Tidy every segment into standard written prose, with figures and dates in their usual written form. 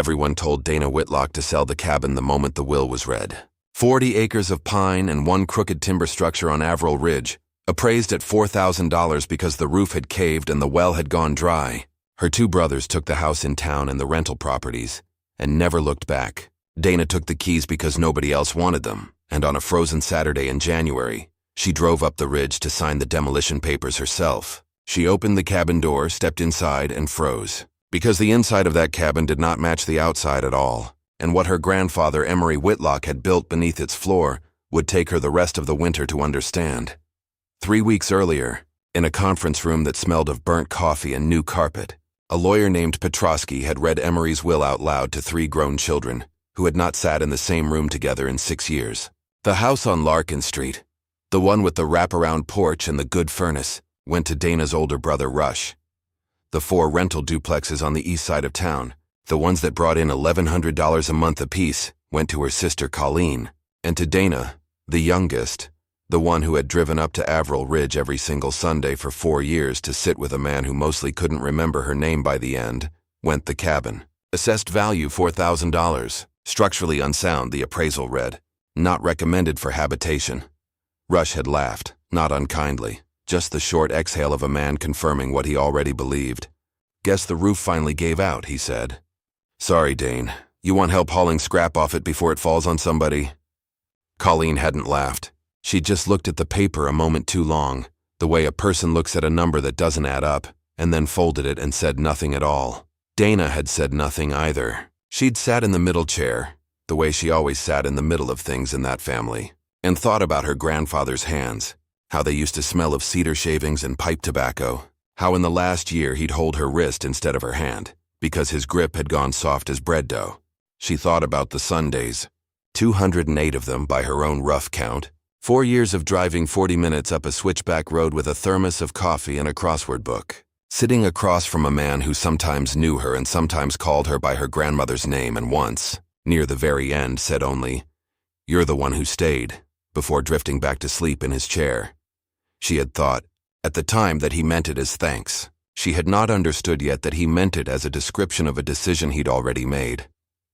Everyone told Dana Whitlock to sell the cabin the moment the will was read. 40 acres of pine and one crooked timber structure on Avril Ridge, appraised at $4,000 because the roof had caved and the well had gone dry. Her two brothers took the house in town and the rental properties, and never looked back. Dana took the keys because nobody else wanted them, and on a frozen Saturday in January, she drove up the ridge to sign the demolition papers herself. She opened the cabin door, stepped inside, and froze. Because the inside of that cabin did not match the outside at all, and what her grandfather Emory Whitlock had built beneath its floor would take her the rest of the winter to understand. 3 weeks earlier, in a conference room that smelled of burnt coffee and new carpet, a lawyer named Petrosky had read Emory's will out loud to 3 grown children who had not sat in the same room together in 6 years. The house on Larkin Street, the one with the wraparound porch and the good furnace, went to Dana's older brother Rush. The 4 rental duplexes on the east side of town, the ones that brought in $1,100 a month apiece, went to her sister Colleen, and to Dana, the youngest, the one who had driven up to Avril Ridge every single Sunday for 4 years to sit with a man who mostly couldn't remember her name by the end, went the cabin. Assessed value $4,000. Structurally unsound, the appraisal read. Not recommended for habitation. Rush had laughed, not unkindly. Just the short exhale of a man confirming what he already believed. Guess the roof finally gave out, he said. Sorry, Dane. You want help hauling scrap off it before it falls on somebody? Colleen hadn't laughed. She'd just looked at the paper a moment too long, the way a person looks at a number that doesn't add up, and then folded it and said nothing at all. Dana had said nothing either. She'd sat in the middle chair, the way she always sat in the middle of things in that family, and thought about her grandfather's hands, how they used to smell of cedar shavings and pipe tobacco, how in the last year he'd hold her wrist instead of her hand, because his grip had gone soft as bread dough. She thought about the Sundays, 208 of them by her own rough count, 4 years of driving 40 minutes up a switchback road with a thermos of coffee and a crossword book, sitting across from a man who sometimes knew her and sometimes called her by her grandmother's name and once, near the very end, said only, "You're the one who stayed," before drifting back to sleep in his chair. She had thought, at the time, that he meant it as thanks. She had not understood yet that he meant it as a description of a decision he'd already made.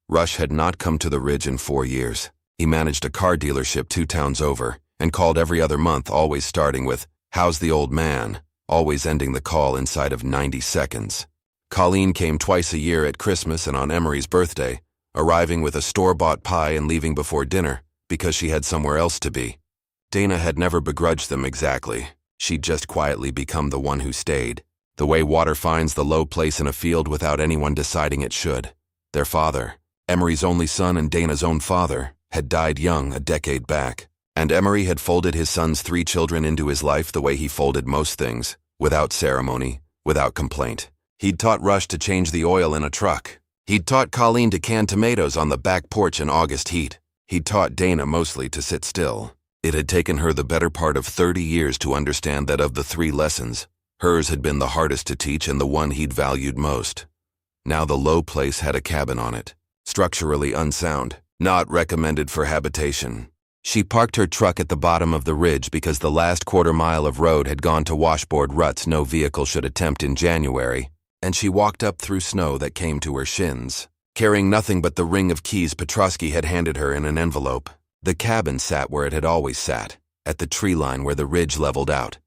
Rush had not come to the Ridge in 4 years. He managed a car dealership 2 towns over and called every other month, always starting with, "How's the old man?" always ending the call inside of 90 seconds. Colleen came twice a year at Christmas and on Emory's birthday, arriving with a store-bought pie and leaving before dinner because she had somewhere else to be. Dana had never begrudged them exactly. She'd just quietly become the one who stayed, the way water finds the low place in a field without anyone deciding it should. Their father, Emory's only son and Dana's own father, had died young a decade back, and Emory had folded his son's 3 children into his life the way he folded most things, without ceremony, without complaint. He'd taught Rush to change the oil in a truck. He'd taught Colleen to can tomatoes on the back porch in August heat. He'd taught Dana mostly to sit still. It had taken her the better part of 30 years to understand that of the 3 lessons, hers had been the hardest to teach and the one he'd valued most. Now the low place had a cabin on it, structurally unsound, not recommended for habitation. She parked her truck at the bottom of the ridge because the last quarter mile of road had gone to washboard ruts no vehicle should attempt in January, and she walked up through snow that came to her shins, carrying nothing but the ring of keys Petrosky had handed her in an envelope. The cabin sat where it had always sat, at the tree line where the ridge leveled out.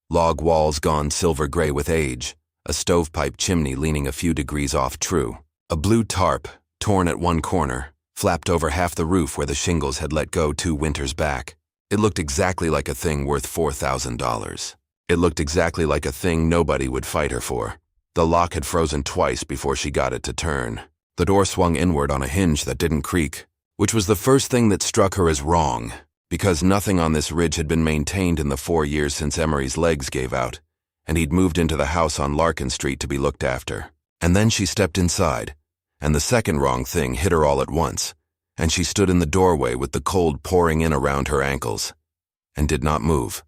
Log walls gone silver gray with age, a stovepipe chimney leaning a few degrees off true. A blue tarp, torn at one corner, flapped over half the roof where the shingles had let go 2 winters back. It looked exactly like a thing worth $4,000. It looked exactly like a thing nobody would fight her for. The lock had frozen twice before she got it to turn. The door swung inward on a hinge that didn't creak, which was the first thing that struck her as wrong, because nothing on this ridge had been maintained in the 4 years since Emory's legs gave out, and he'd moved into the house on Larkin Street to be looked after. And then she stepped inside, and the second wrong thing hit her all at once, and she stood in the doorway with the cold pouring in around her ankles, and did not move.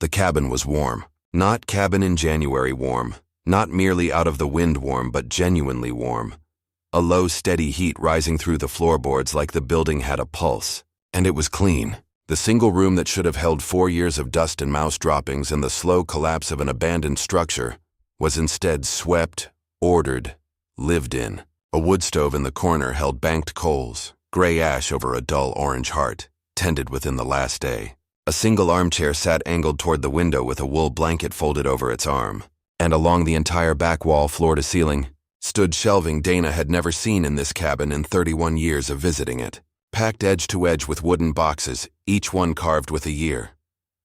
The cabin was warm. Not cabin in January warm, not merely out of the wind warm, but genuinely warm. A low, steady heat rising through the floorboards like the building had a pulse. And it was clean. The single room that should have held 4 years of dust and mouse droppings and the slow collapse of an abandoned structure was instead swept, ordered, lived in. A wood stove in the corner held banked coals, gray ash over a dull orange heart, tended within the last day. A single armchair sat angled toward the window with a wool blanket folded over its arm. And along the entire back wall, floor to ceiling, stood shelving Dana had never seen in this cabin in 31 years of visiting it, packed edge to edge with wooden boxes, each one carved with a year.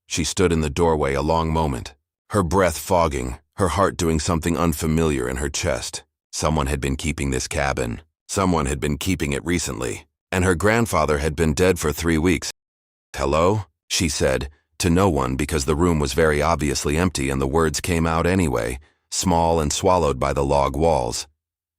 She stood in the doorway a long moment, her breath fogging, her heart doing something unfamiliar in her chest. Someone had been keeping this cabin. Someone had been keeping it recently, and her grandfather had been dead for 3 weeks. "Hello?" she said, to no one because the room was very obviously empty and the words came out anyway, small and swallowed by the log walls.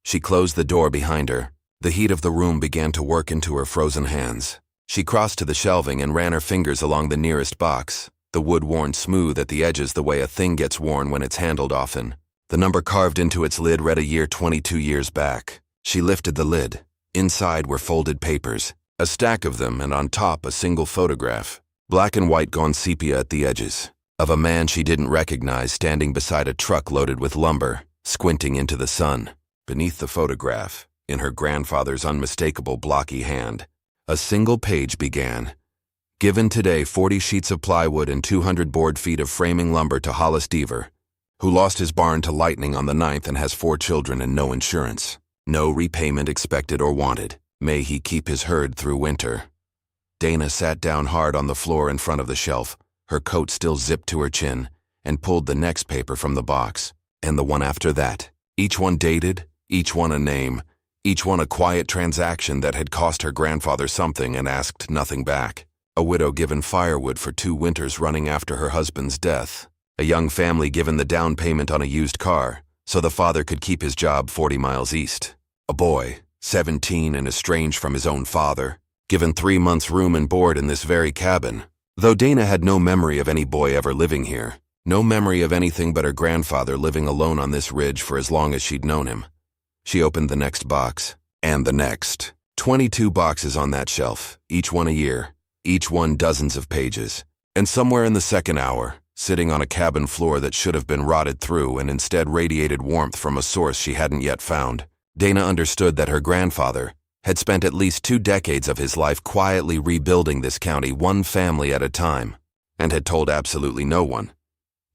She closed the door behind her. The heat of the room began to work into her frozen hands. She crossed to the shelving and ran her fingers along the nearest box, the wood worn smooth at the edges the way a thing gets worn when it's handled often. The number carved into its lid read a year 22 years back. She lifted the lid. Inside were folded papers, a stack of them, and on top a single photograph, black and white gone sepia at the edges, of a man she didn't recognize standing beside a truck loaded with lumber, squinting into the sun. Beneath the photograph, in her grandfather's unmistakable blocky hand, a single page began. "Given today 40 sheets of plywood and 200 board feet of framing lumber to Hollis Deaver, who lost his barn to lightning on the 9th and has 4 children and no insurance. No repayment expected or wanted. May he keep his herd through winter." Dana sat down hard on the floor in front of the shelf, her coat still zipped to her chin, and pulled the next paper from the box, and the one after that. Each one dated, each one a name, each one a quiet transaction that had cost her grandfather something and asked nothing back. A widow given firewood for 2 winters running after her husband's death. A young family given the down payment on a used car, so the father could keep his job 40 miles east. A boy, 17 and estranged from his own father, given 3 months' room and board in this very cabin. Though Dana had no memory of any boy ever living here, no memory of anything but her grandfather living alone on this ridge for as long as she'd known him. She opened the next box, and the next. 22 boxes on that shelf, each one a year, each one dozens of pages. And somewhere in the second hour, sitting on a cabin floor that should have been rotted through and instead radiated warmth from a source she hadn't yet found, Dana understood that her grandfather had spent at least 2 decades of his life quietly rebuilding this county one family at a time, and had told absolutely no one.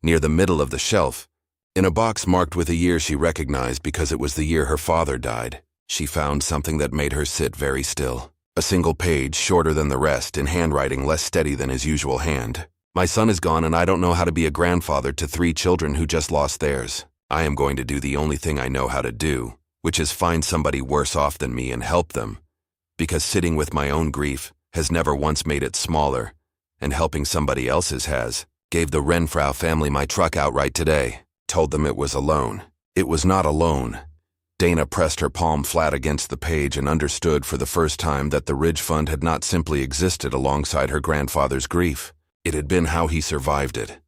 Near the middle of the shelf, in a box marked with a year she recognized because it was the year her father died, she found something that made her sit very still. A single page, shorter than the rest, in handwriting less steady than his usual hand. "My son is gone and I don't know how to be a grandfather to 3 children who just lost theirs. I am going to do the only thing I know how to do, which is find somebody worse off than me and help them. Because sitting with my own grief has never once made it smaller, and helping somebody else's has. Gave the Renfrow family my truck outright today. Told them it was a loan. It was not a loan." Dana pressed her palm flat against the page and understood for the first time that the Ridge Fund had not simply existed alongside her grandfather's grief. It had been how he survived it.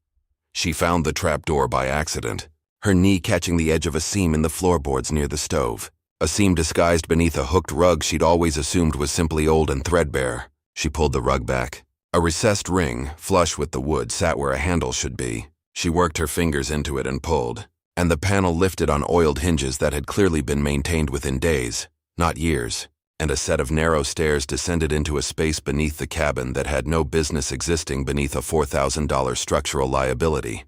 She found the trapdoor by accident, her knee catching the edge of a seam in the floorboards near the stove. A seam disguised beneath a hooked rug she'd always assumed was simply old and threadbare. She pulled the rug back. A recessed ring, flush with the wood, sat where a handle should be. She worked her fingers into it and pulled, and the panel lifted on oiled hinges that had clearly been maintained within days, not years, and a set of narrow stairs descended into a space beneath the cabin that had no business existing beneath a $4,000 structural liability.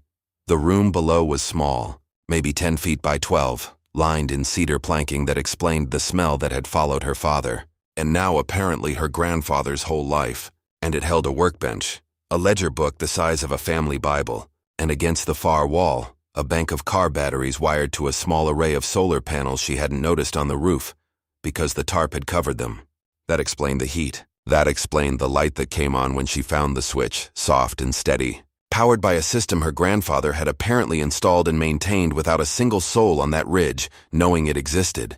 The room below was small, maybe 10 feet by 12, lined in cedar planking that explained the smell that had followed her father, and now apparently her grandfather's whole life, and it held a workbench, a ledger book the size of a family Bible, and against the far wall, a bank of car batteries wired to a small array of solar panels she hadn't noticed on the roof, because the tarp had covered them. That explained the heat. That explained the light that came on when she found the switch, soft and steady, powered by a system her grandfather had apparently installed and maintained without a single soul on that ridge, knowing it existed.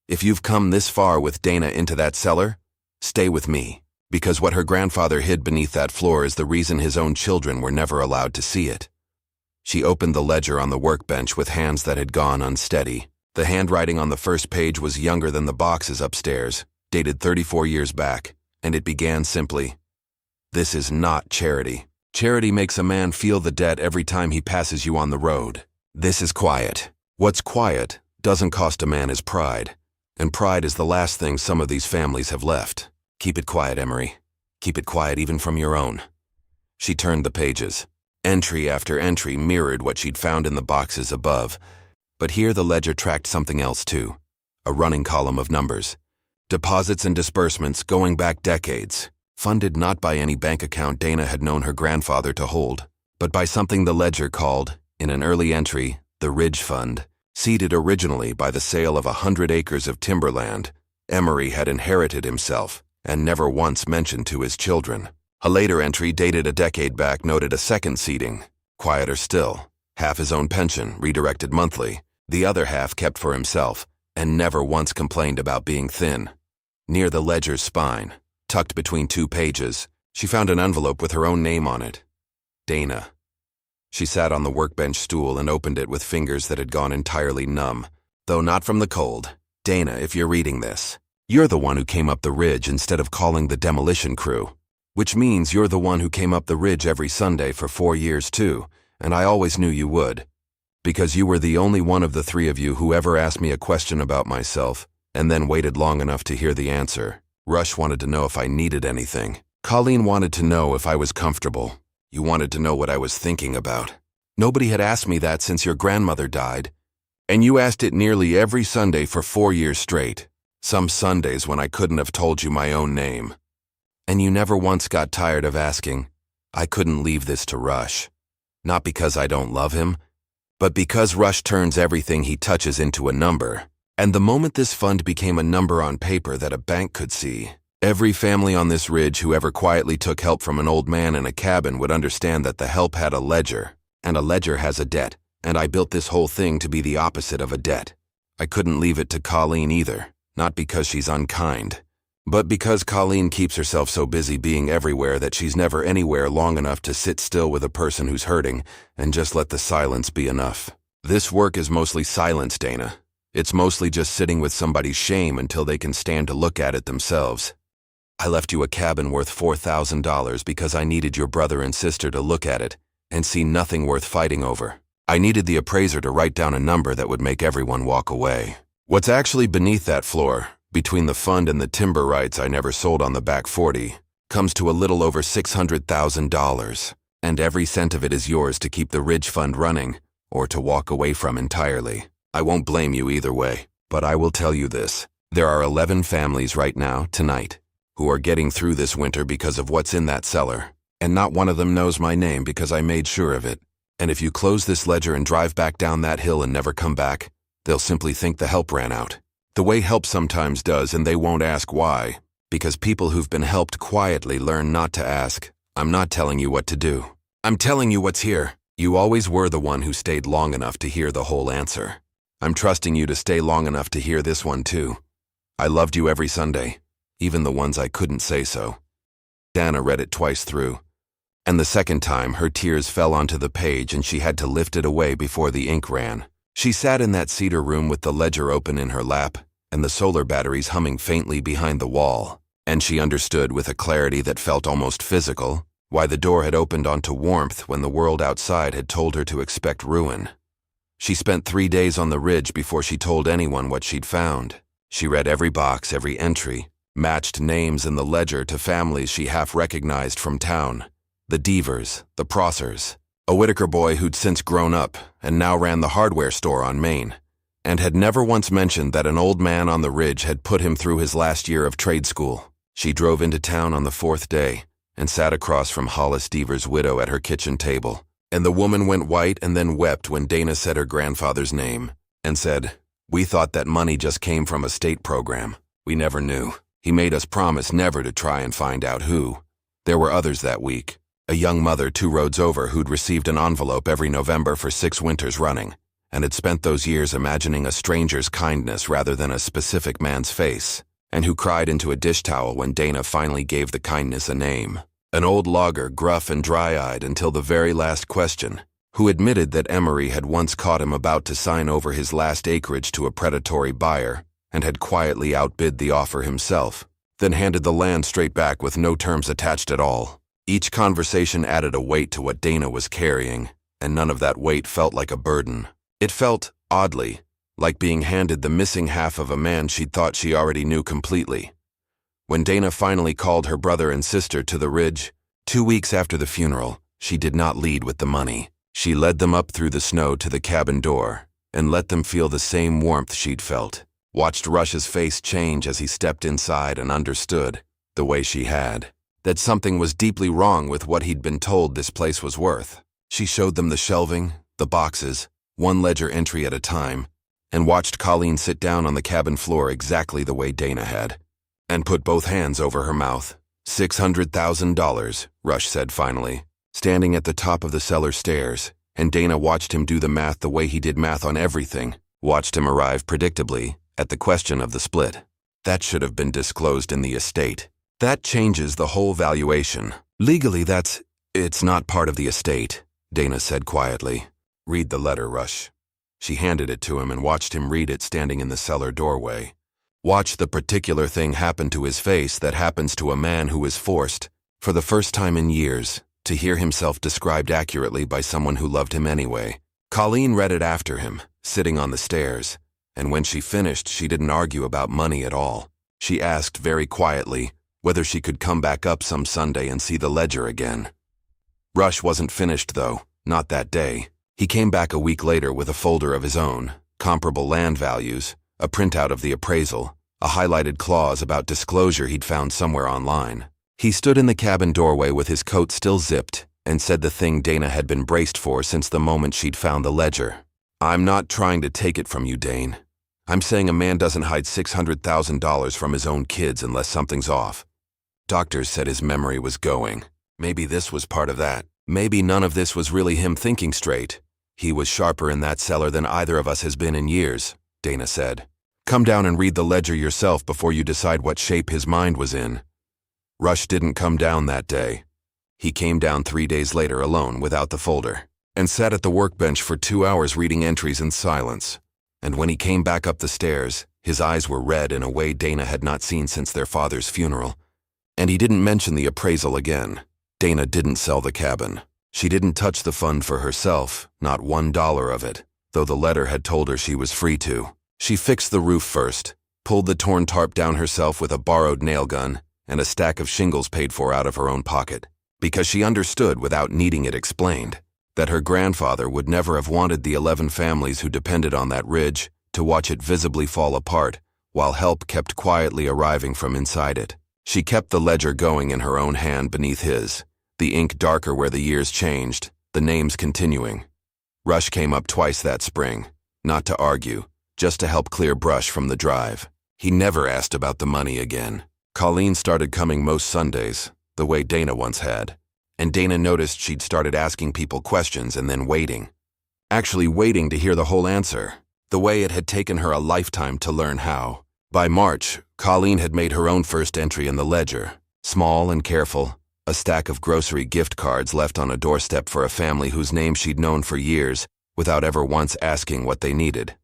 If you've come this far with Dana into that cellar, stay with me, because what her grandfather hid beneath that floor is the reason his own children were never allowed to see it. She opened the ledger on the workbench with hands that had gone unsteady. The handwriting on the first page was younger than the boxes upstairs, dated 34 years back, and it began simply, "This is not charity. Charity makes a man feel the debt every time he passes you on the road. This is quiet. What's quiet doesn't cost a man his pride. And pride is the last thing some of these families have left. Keep it quiet, Emery. Keep it quiet even from your own. She turned the pages. Entry after entry mirrored what she'd found in the boxes above. But here the ledger tracked something else too. A running column of numbers. Deposits and disbursements going back decades. Funded not by any bank account Dana had known her grandfather to hold, but by something the ledger called, in an early entry, the Ridge Fund. Seeded originally by the sale of 100 acres of timberland, Emery had inherited himself and never once mentioned to his children. A later entry dated a decade back noted a second seeding, quieter still, half his own pension, redirected monthly, the other half kept for himself, and never once complained about being thin. Near the ledger's spine, tucked between two pages, she found an envelope with her own name on it. Dana. She sat on the workbench stool and opened it with fingers that had gone entirely numb, though not from the cold. Dana, if you're reading this, you're the one who came up the ridge instead of calling the demolition crew. Which means you're the one who came up the ridge every Sunday for 4 years too, and I always knew you would. Because you were the only one of the three of you who ever asked me a question about myself, and then waited long enough to hear the answer. Rush wanted to know if I needed anything. Colleen wanted to know if I was comfortable. You wanted to know what I was thinking about. Nobody had asked me that since your grandmother died. And you asked it nearly every Sunday for 4 years straight. Some Sundays when I couldn't have told you my own name. And you never once got tired of asking. I couldn't leave this to Rush. Not because I don't love him, but because Rush turns everything he touches into a number. And the moment this fund became a number on paper that a bank could see, every family on this ridge who ever quietly took help from an old man in a cabin would understand that the help had a ledger, and a ledger has a debt, and I built this whole thing to be the opposite of a debt. I couldn't leave it to Colleen either, not because she's unkind, but because Colleen keeps herself so busy being everywhere that she's never anywhere long enough to sit still with a person who's hurting and just let the silence be enough. This work is mostly silence, Dana. It's mostly just sitting with somebody's shame until they can stand to look at it themselves. I left you a cabin worth $4,000 because I needed your brother and sister to look at it and see nothing worth fighting over. I needed the appraiser to write down a number that would make everyone walk away. What's actually beneath that floor, between the fund and the timber rights I never sold on the back 40, comes to a little over $600,000, and every cent of it is yours to keep the Ridge Fund running or to walk away from entirely. I won't blame you either way, but I will tell you this. There are 11 families right now, tonight, who are getting through this winter because of what's in that cellar, and not one of them knows my name because I made sure of it. And if you close this ledger and drive back down that hill and never come back, they'll simply think the help ran out. The way help sometimes does, and they won't ask why, because people who've been helped quietly learn not to ask. I'm not telling you what to do. I'm telling you what's here. You always were the one who stayed long enough to hear the whole answer. I'm trusting you to stay long enough to hear this one too. I loved you every Sunday, even the ones I couldn't say so. Dana read it twice through, and the second time her tears fell onto the page and she had to lift it away before the ink ran. She sat in that cedar room with the ledger open in her lap and the solar batteries humming faintly behind the wall, and she understood with a clarity that felt almost physical why the door had opened onto warmth when the world outside had told her to expect ruin. She spent 3 days on the ridge before she told anyone what she'd found. She read every box, every entry, matched names in the ledger to families she half recognized from town. The Deavers, the Prossers, a Whitaker boy who'd since grown up and now ran the hardware store on Main, and had never once mentioned that an old man on the ridge had put him through his last year of trade school. She drove into town on the 4th day and sat across from Hollis Deaver's widow at her kitchen table, and the woman went white and then wept when Dana said her grandfather's name and said, "We thought that money just came from a state program. We never knew. He made us promise never to try and find out who." There were others that week. A young mother 2 roads over who'd received an envelope every November for 6 winters running, and had spent those years imagining a stranger's kindness rather than a specific man's face, and who cried into a dish towel when Dana finally gave the kindness a name. An old logger, gruff and dry-eyed until the very last question, who admitted that Emery had once caught him about to sign over his last acreage to a predatory buyer, and had quietly outbid the offer himself, then handed the land straight back with no terms attached at all. Each conversation added a weight to what Dana was carrying, and none of that weight felt like a burden. It felt, oddly, like being handed the missing half of a man she'd thought she already knew completely. When Dana finally called her brother and sister to the ridge, 2 weeks after the funeral, she did not lead with the money. She led them up through the snow to the cabin door and let them feel the same warmth she'd felt. Watched Rush's face change as he stepped inside and understood, the way she had, that something was deeply wrong with what he'd been told this place was worth. She showed them the shelving, the boxes, one ledger entry at a time, and watched Colleen sit down on the cabin floor exactly the way Dana had, and put both hands over her mouth. $600,000, Rush said finally, standing at the top of the cellar stairs, and Dana watched him do the math the way he did math on everything, watched him arrive predictably at the question of the split. That should have been disclosed in the estate. That changes the whole valuation. Legally, it's not part of the estate, Dana said quietly. Read the letter, Rush. She handed it to him and watched him read it standing in the cellar doorway. Watch the particular thing happen to his face that happens to a man who is forced, for the first time in years, to hear himself described accurately by someone who loved him anyway. Colleen read it after him, sitting on the stairs, and when she finished, she didn't argue about money at all. She asked very quietly whether she could come back up some Sunday and see the ledger again. Rush wasn't finished, though, not that day. He came back a week later with a folder of his own, comparable land values, a printout of the appraisal, a highlighted clause about disclosure he'd found somewhere online. He stood in the cabin doorway with his coat still zipped and said the thing Dana had been braced for since the moment she'd found the ledger. I'm not trying to take it from you, Dane. I'm saying a man doesn't hide $600,000 from his own kids unless something's off. Doctors said his memory was going. Maybe this was part of that. Maybe none of this was really him thinking straight. He was sharper in that cellar than either of us has been in years, Dana said. Come down and read the ledger yourself before you decide what shape his mind was in. Rush didn't come down that day. He came down 3 days later alone without the folder, and sat at the workbench for 2 hours reading entries in silence. And when he came back up the stairs, his eyes were red in a way Dana had not seen since their father's funeral. And he didn't mention the appraisal again. Dana didn't sell the cabin. She didn't touch the fund for herself, not $1 of it, though the letter had told her she was free to. She fixed the roof first, pulled the torn tarp down herself with a borrowed nail gun, and a stack of shingles paid for out of her own pocket, because she understood without needing it explained that her grandfather would never have wanted the 11 families who depended on that ridge to watch it visibly fall apart while help kept quietly arriving from inside it. She kept the ledger going in her own hand beneath his, the ink darker where the years changed, the names continuing. Rush came up twice that spring, not to argue, just to help clear brush from the drive. He never asked about the money again. Colleen started coming most Sundays, the way Dana once had, and Dana noticed she'd started asking people questions and then waiting. Actually waiting to hear the whole answer, the way it had taken her a lifetime to learn how. By March, Colleen had made her own first entry in the ledger, small and careful, a stack of grocery gift cards left on a doorstep for a family whose name she'd known for years without ever once asking what they needed.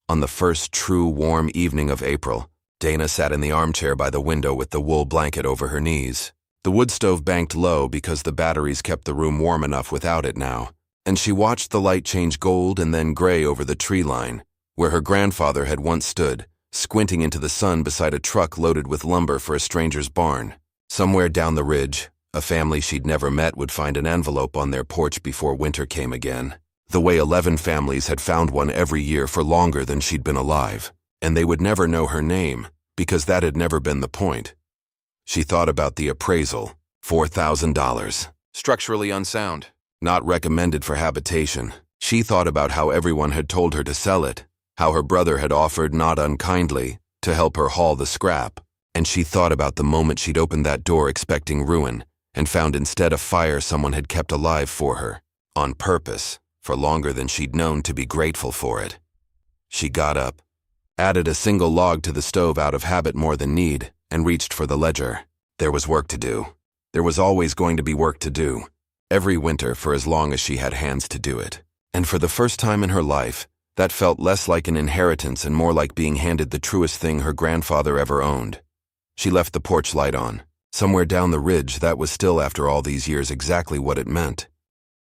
On the first true warm evening of April, Dana sat in the armchair by the window with the wool blanket over her knees. The wood stove banked low because the batteries kept the room warm enough without it now, and she watched the light change gold and then gray over the tree line, where her grandfather had once stood, squinting into the sun beside a truck loaded with lumber for a stranger's barn. Somewhere down the ridge, a family she'd never met would find an envelope on their porch before winter came again, the way 11 families had found one every year for longer than she'd been alive, and they would never know her name, because that had never been the point. She thought about the appraisal, $4,000, structurally unsound, not recommended for habitation. She thought about how everyone had told her to sell it, how her brother had offered, not unkindly, to help her haul the scrap, and she thought about the moment she'd opened that door expecting ruin, and found instead a fire someone had kept alive for her, on purpose, for longer than she'd known to be grateful for it. She got up, added a single log to the stove out of habit more than need, and reached for the ledger. There was work to do. There was always going to be work to do, every winter for as long as she had hands to do it. And for the first time in her life, that felt less like an inheritance and more like being handed the truest thing her grandfather ever owned. She left the porch light on. Somewhere down the ridge, that was still, after all these years, exactly what it meant.